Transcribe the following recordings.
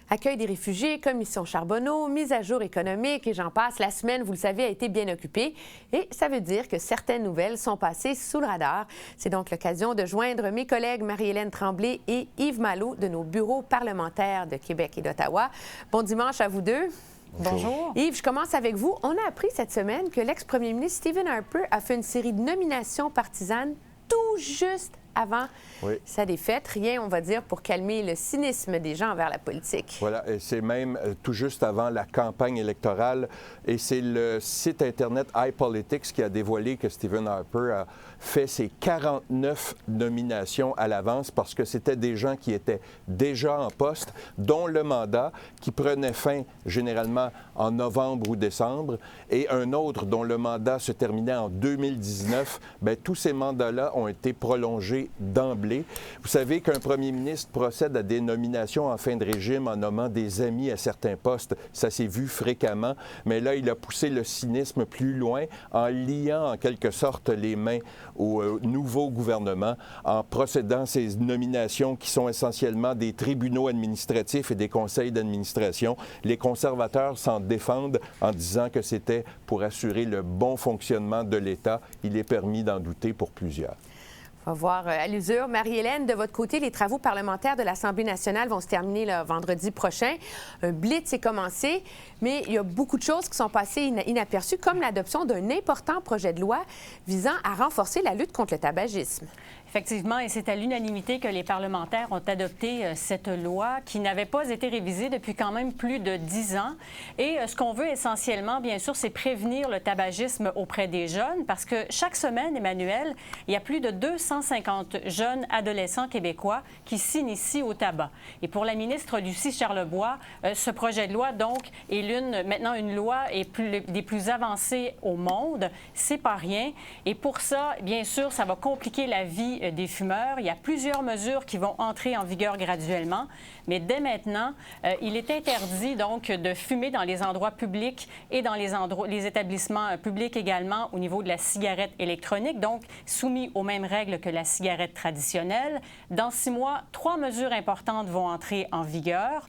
Accueil des réfugiés, commission Charbonneau, mise à jour économique et j'en passe. La semaine, vous le savez, a été bien occupée et ça veut dire que certaines nouvelles sont passées sous le radar. C'est donc l'occasion de joindre mes collègues Marie-Hélène Tremblay et Yves Malo de nos bureaux parlementaires de Québec et d'Ottawa. Bon dimanche à vous deux. Bonjour. Yves, je commence avec vous. On a appris cette semaine que l'ex-premier ministre Stephen Harper a fait une série de nominations partisanes tout juste avant sa défaite. Rien, on va dire, pour calmer le cynisme des gens envers la politique. Voilà, et c'est même tout juste avant la campagne électorale. Et c'est le site Internet iPolitics qui a dévoilé que Stephen Harper a fait ses 49 nominations à l'avance parce que c'était des gens qui étaient déjà en poste, dont le mandat qui prenait fin généralement en novembre ou décembre, et un autre dont le mandat se terminait en 2019. Bien, tous ces mandats-là ont été prolongés d'emblée. Vous savez qu'un premier ministre procède à des nominations en fin de régime en nommant des amis à certains postes. Ça s'est vu fréquemment, mais là, il a poussé le cynisme plus loin en liant en quelque sorte les mains au nouveau gouvernement, en procédant à ces nominations qui sont essentiellement des tribunaux administratifs et des conseils d'administration. Les conservateurs s'en défendent en disant que c'était pour assurer le bon fonctionnement de l'État. Il est permis d'en douter pour plusieurs. On va voir à l'usure. Marie-Hélène, de votre côté, les travaux parlementaires de l'Assemblée nationale vont se terminer le vendredi prochain. Un blitz est commencé, mais il y a beaucoup de choses qui sont passées inaperçues, comme l'adoption d'un important projet de loi visant à renforcer la lutte contre le tabagisme. Effectivement, et c'est à l'unanimité que les parlementaires ont adopté cette loi qui n'avait pas été révisée depuis quand même plus de 10 ans. Et ce qu'on veut essentiellement, bien sûr, c'est prévenir le tabagisme auprès des jeunes parce que chaque semaine, Emmanuel, il y a plus de 250 jeunes adolescents québécois qui s'initient au tabac. Et pour la ministre Lucie Charlebois, ce projet de loi, donc, est maintenant une loi des plus avancées au monde. C'est pas rien. Et pour ça, bien sûr, ça va compliquer la vie des fumeurs. Il y a plusieurs mesures qui vont entrer en vigueur graduellement, mais dès maintenant, il est interdit donc de fumer dans les endroits publics et dans les établissements publics également au niveau de la cigarette électronique, donc soumis aux mêmes règles que la cigarette traditionnelle. Dans 6 mois, 3 mesures importantes vont entrer en vigueur.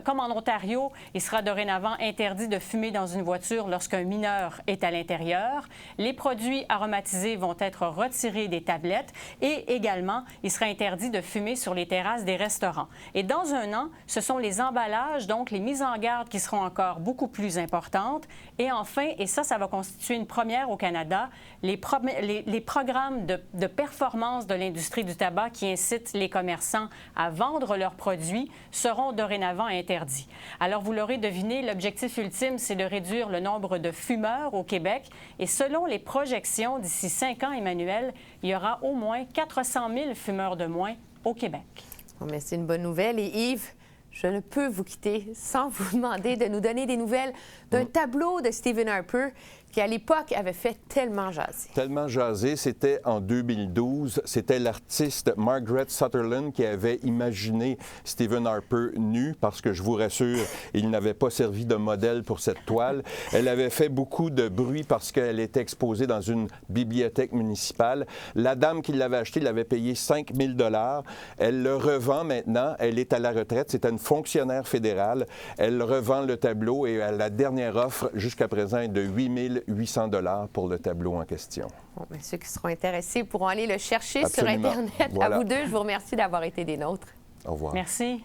Comme en Ontario, il sera dorénavant interdit de fumer dans une voiture lorsqu'un mineur est à l'intérieur. Les produits aromatisés vont être retirés des tablettes et également, il sera interdit de fumer sur les terrasses des restaurants. Et dans un an, ce sont les emballages, donc les mises en garde qui seront encore beaucoup plus importantes. Et enfin, et ça va constituer une première au Canada, les programmes de performance de l'industrie du tabac qui incitent les commerçants à vendre leurs produits seront dorénavant interdits. Alors, vous l'aurez deviné, l'objectif ultime, c'est de réduire le nombre de fumeurs au Québec. Et selon les projections, d'ici 5 ans, Emmanuel, il y aura au moins 400 000 fumeurs de moins au Québec. Bon, mais c'est une bonne nouvelle. Et Yves, je ne peux vous quitter sans vous demander de nous donner des nouvelles d'un tableau de Stephen Harper qui, à l'époque, avait fait tellement jaser. Tellement jaser, c'était en 2012. C'était l'artiste Margaret Sutherland qui avait imaginé Stephen Harper nu, parce que, je vous rassure, il n'avait pas servi de modèle pour cette toile. Elle avait fait beaucoup de bruit parce qu'elle était exposée dans une bibliothèque municipale. La dame qui l'avait acheté l'avait payé 5 000 $. Elle le revend maintenant. Elle est à la retraite. C'était une fonctionnaire fédérale. Elle revend le tableau et la dernière offre, jusqu'à présent, est de 8 800 $ pour le tableau en question. Bon, bien, ceux qui seront intéressés pourront aller le chercher. Absolument. Sur Internet. Voilà. À vous deux, je vous remercie d'avoir été des nôtres. Au revoir. Merci.